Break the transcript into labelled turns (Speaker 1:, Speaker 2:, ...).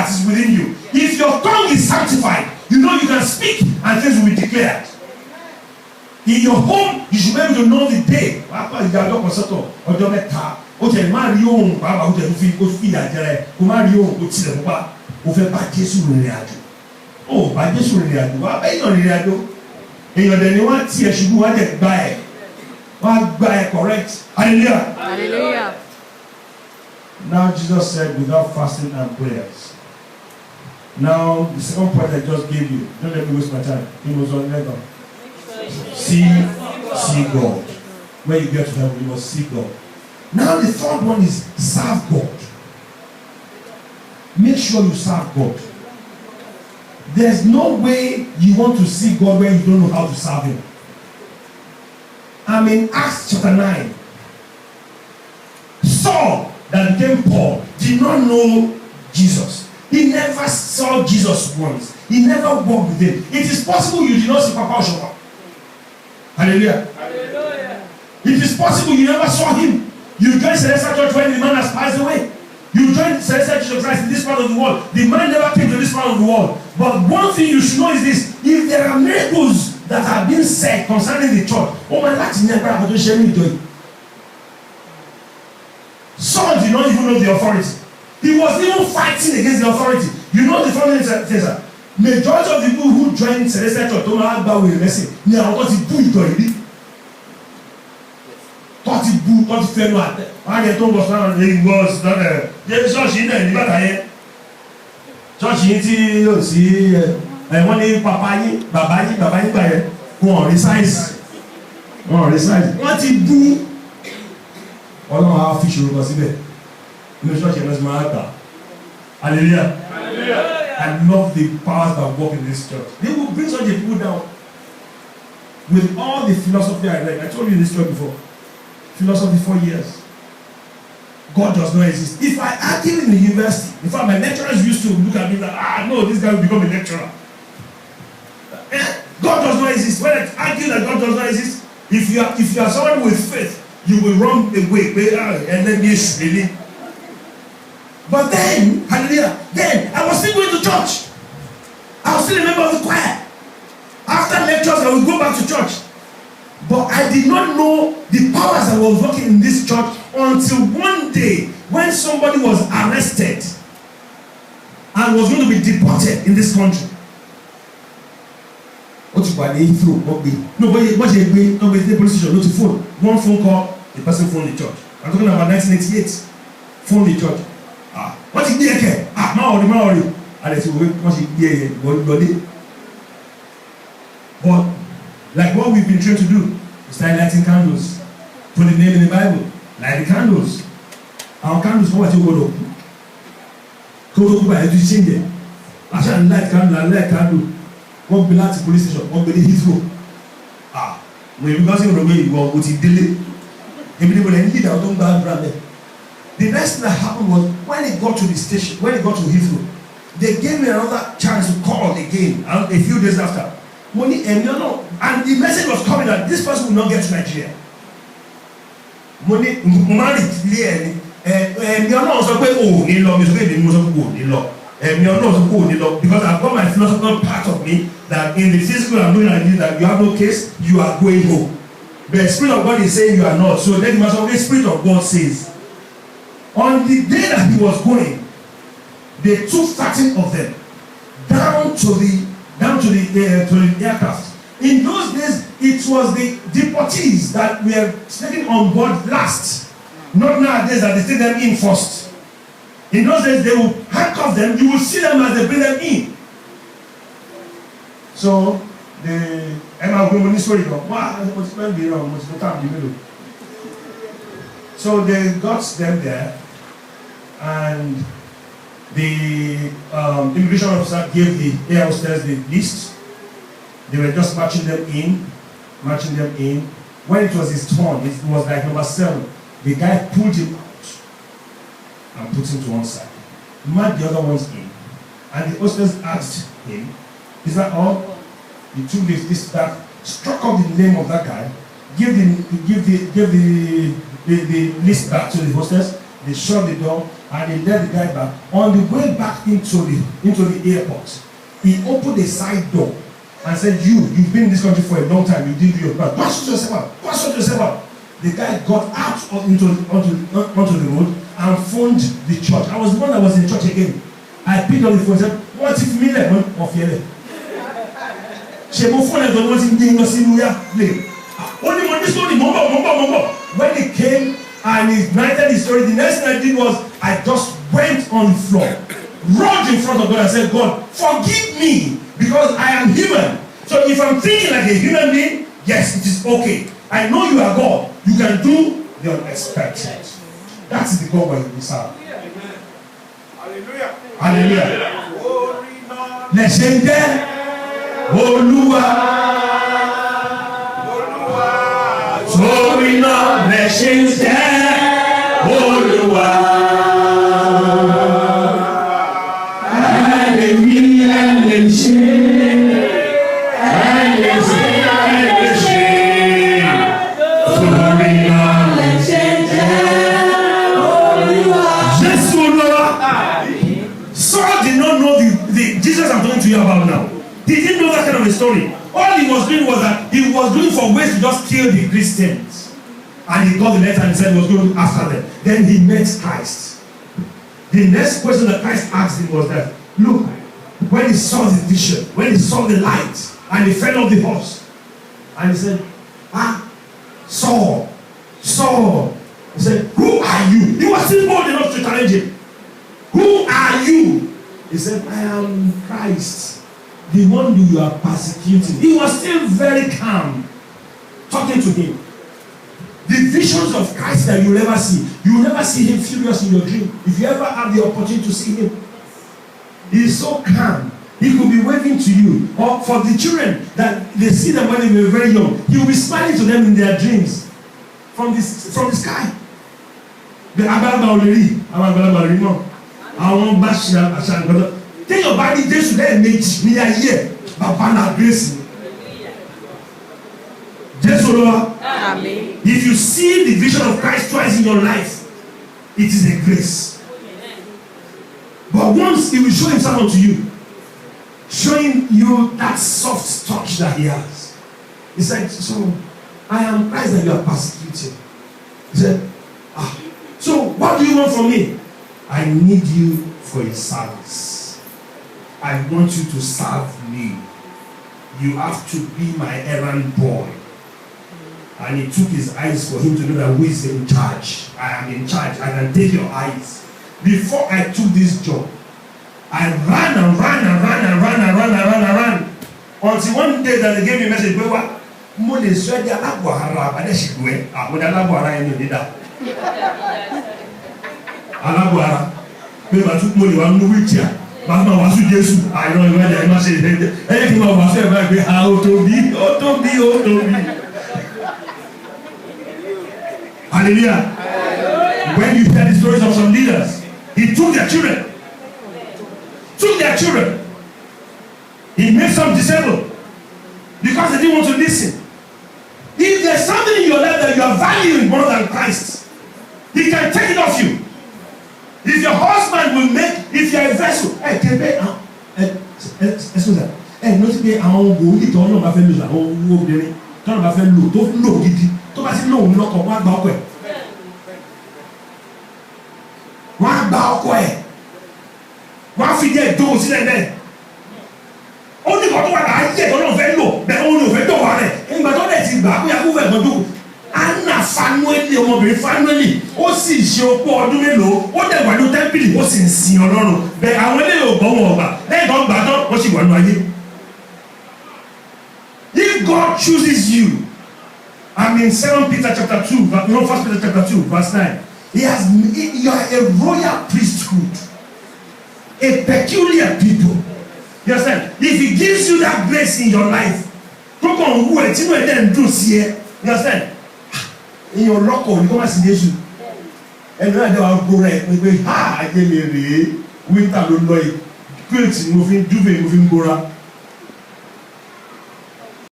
Speaker 1: that is within you. If your tongue is sanctified, you know you can speak and things will be declared. In your home, you should be able to know the day. O tẹ máa rí ohun pàápàá o tẹ fi àjẹrẹ o máa rí ohun o tilẹ̀ pupa o fẹ́ bá Jésù rìnrìn àjò o bá Jésù rìnrìn àjò wà bẹ́ẹ̀ yàn rìnrìn àjò èèyàn dẹ̀ ni wọ́n ti ẹ̀ ṣubú wọ́n á dẹ̀ gba ẹ̀ wọ́n á gba ẹ̀ correct. Hallelujah.
Speaker 2: Hallelujah.
Speaker 1: Now Jesus said without fasting and prayers. Now the second point I just gave you, don't let me waste my time. It was on level. See God. When you get to heaven, you must see God. Now the third one is serve God. Make sure you serve God. There's no way you want to see God when you don't know how to serve Him. In Acts chapter 9. Saul, that became Paul, did not know Jesus. He never saw Jesus once. He never walked with Him. It is possible you did not see Papa Oshofa. Hallelujah.
Speaker 2: Hallelujah.
Speaker 1: It is possible you never saw Him. You joined Celestial Church when the man has passed away. You joined Celestial Church of Christ in this part of the world. The man never came to this part of the world. But one thing you should know is this: if there are miracles that have been said concerning the church, oh my God, Saul did not even know the authority. He was even fighting against the authority. You know the funny thing is that majority of the people who joined Celestial Church don't have that way lesson. They are what to do it already. Tọ́tí bu tọ́tí fẹ́nu àtẹ wọ́n á yẹ tó ń bọ̀ sọ́nà ní ìgbọ́sí lọ́dẹ̀ yẹ ṣọ́ọ̀ṣì náà ní bàtà yẹn ṣọ́ọ̀ṣì yìí tí yóò sí wọ́n ní bàbá yín gbà yẹn wọ́n rí sáìsì wọ́n ti bú ọlọ́run á fi ṣòro kan síbẹ̀ ní ṣọ́ọ̀ṣì yẹn lọ́sí máa gbà. Hallelujah. I love the powers that work in this church. They will bring such a people down with all the philosophy I read. I told you this church before. Philosophy 4 years. God does not exist. If I argue in the university, in fact, my lecturers used to look at me like, no, this guy will become a lecturer. God does not exist. When I argue that God does not exist, if you are someone with faith, you will run away, and then this really. But then, hallelujah, then I was still going to church. I was still a member of the choir. After lectures, I would go back to church. But I did not know the powers that were working in this church until one day when somebody was arrested and was going to be deported in this country. What you call it? No, but what you do? No, but the police station, no to phone. One phone call, the person phoned the church. I'm talking about 1988. Phone the church. What you do again? Maori. And they say, what you do? But like what we've been trained to do, start lighting candles. Put the name in the Bible. Light the candles. Our candles, what you go to? Go to buy it to change it. I shall light candle. One belong to police station, one belong to Heathrow. When you guys in the way you go, what you delay. Everybody need out on that brand. The next thing that happened was when it got to the station, when it got to Heathrow, they gave me another chance to call again a few days after. Money and the message was coming that this person will not get to Nigeria. Money married clearly and you're not also because I've got my philosophical part of me that in the physical I'm doing like this, that you have no case, you are going home. The Spirit of God is saying you are not. So then you must always Spirit of God says. On the day that he was going, they took 13 of them down to the aircraft. In those days, it was the deportees that were taken on board last. Not nowadays that they take them in first. In those days, they will handcuff them. You will see them as they bring them in. So so they got them there, and the immigration officer gave the air hostess the list. They were just marching them in. When it was his turn, it was like number 7. The guy pulled him out and put him to one side. Marked the other ones in. And the hostess asked him, "Is that all?" He took this that, struck up the name of that guy, give the list back to the hostess, They shut the door and they let the guy back. On the way back into the airport, he opened a side door and said, you've been in this country for a long time, you didn't do your part. Go and sort yourself out. Go and sort yourself out. The guy got out onto the road and phoned the church. I was the one that was in the church again. I picked up the phone and said, what if me let one of you? She moved phone and was in the play. Only one this story, mumbo. When he came and he narrated the story, the next thing I did was I just went on the floor, rolled in front of God and said, God, forgive me because I am human. So if I'm thinking like a human being, yes, it is okay. I know you are God. You can do the unexpected. That's the God where you serve. Hallelujah. Hallelujah. Legendary. Olúwa. Sorry not, blessings there, Olúwa. Hallelujah, sorry not, blessings there, Olúwa. Yes, Olúwa. Saul did not know the Jesus I'm talking to you about now. He didn't know that kind of a story. All he was doing was that he was looking for ways to just kill the Christians. And he got the letter and said he was going after them. Then he met Christ. The next question that Christ asked him was that, look, when he saw the vision, when he saw the light, and he fell off the horse, and he said, Saul. He said, who are you? He was still bold enough to challenge him. Who are you? He said, I am Christ, the one who you are persecuting. He was still very calm, talking to him. The visions of Christ that you will ever see, you will never see him furious in your dream. If you ever have the opportunity to see him, he is so calm. He could be waving to you. Or for the children that they see them when they were very young, he will be smiling to them in their dreams from the sky. The Abalaba Oleri, Abalaba Oleri, àwọn bá ṣe àṣà ìgbọ́dọ̀ téèyàn bá ní Jésù lẹ́ẹ̀mejì ní ayé ẹ̀ bàbá náà grace ni. Jésù lọ́wọ́. If you see the vision of Christ twice in your life, it is a grace. But once he will show himself unto you, showing you that soft touch that he has. He said, so I am Christ that you are persecuting. He said, so what do you want from me? I need you for a service. I want you to serve me. You have to be my errand boy. And he took his eyes for him to know that who is in charge. I am in charge. I can take your eyes. Before I took this job, I ran until one day that they gave me a message. Mo le sọ di alágbọ̀hara abadẹ́sìgbẹ́ àbúdá alágbọ̀hara ẹni ò ní dà. Alágbọ̀hara pé màá tún mo lè wá mú wíìtì à màá máa wàásù Jésù àìrọ̀ ìwádìí àìmá ṣe ìdẹ́gbẹ́ ẹ̀yẹ́ kí n máa wàásù ẹ̀ báyìí pé ó tóbi. Hallelujah. When you hear the stories of some leaders, he took their children. He made some disabled because they didn't want to listen. If there's something in your life that you are valuing more than Christ, he can take it off you. If your husband will make, if you are a vessel, excuse me, not to be àwọn wòlíì tó náà bá fẹ́ lò àwọn owó obìnrin tó náà bá fẹ́ lò tó lò gidi tó bá sí lòun lọ́kọ̀ wọ́n á gba ọkọ ẹ̀. Wọ́n á gba ọkọ ẹ̀. Wọ́n á fi díẹ̀ dóhùn sílẹ̀ bẹ́ẹ̀. Ó ní kọ́ tó wà láàyè tó náà fẹ́ lò bẹ́ẹ̀ ó ní òfẹ́ dọ̀wọ́ rẹ̀. Ìgbà tó dẹ̀ ti gbà á kó yà kó fẹ́ gbọ́n dóhùn. Anna Fanueli ọmọbìnrin Fanueli ó sì ṣe opó ọdún mélòó ó dẹ̀ wà ní tẹ́ḿpìlì ó sì ń sin Ọlọ́run bẹ́ẹ̀ àwọn eléyìí ò gbọ́ wọn ọ̀gbà lẹ́yìn tó ń gbà tán wọ́n sì wà ní ayé. If God chooses you, in 2 Peter chapter 2, 1 Peter chapter 2, verse 9, you are a royal priesthood, a peculiar people. You understand? If he gives you that grace in your life, you understand? In your local, you come and see Jesus. And then they will go right. We go, I came here, winter, no noise. Great, moving, juve, moving, Gora.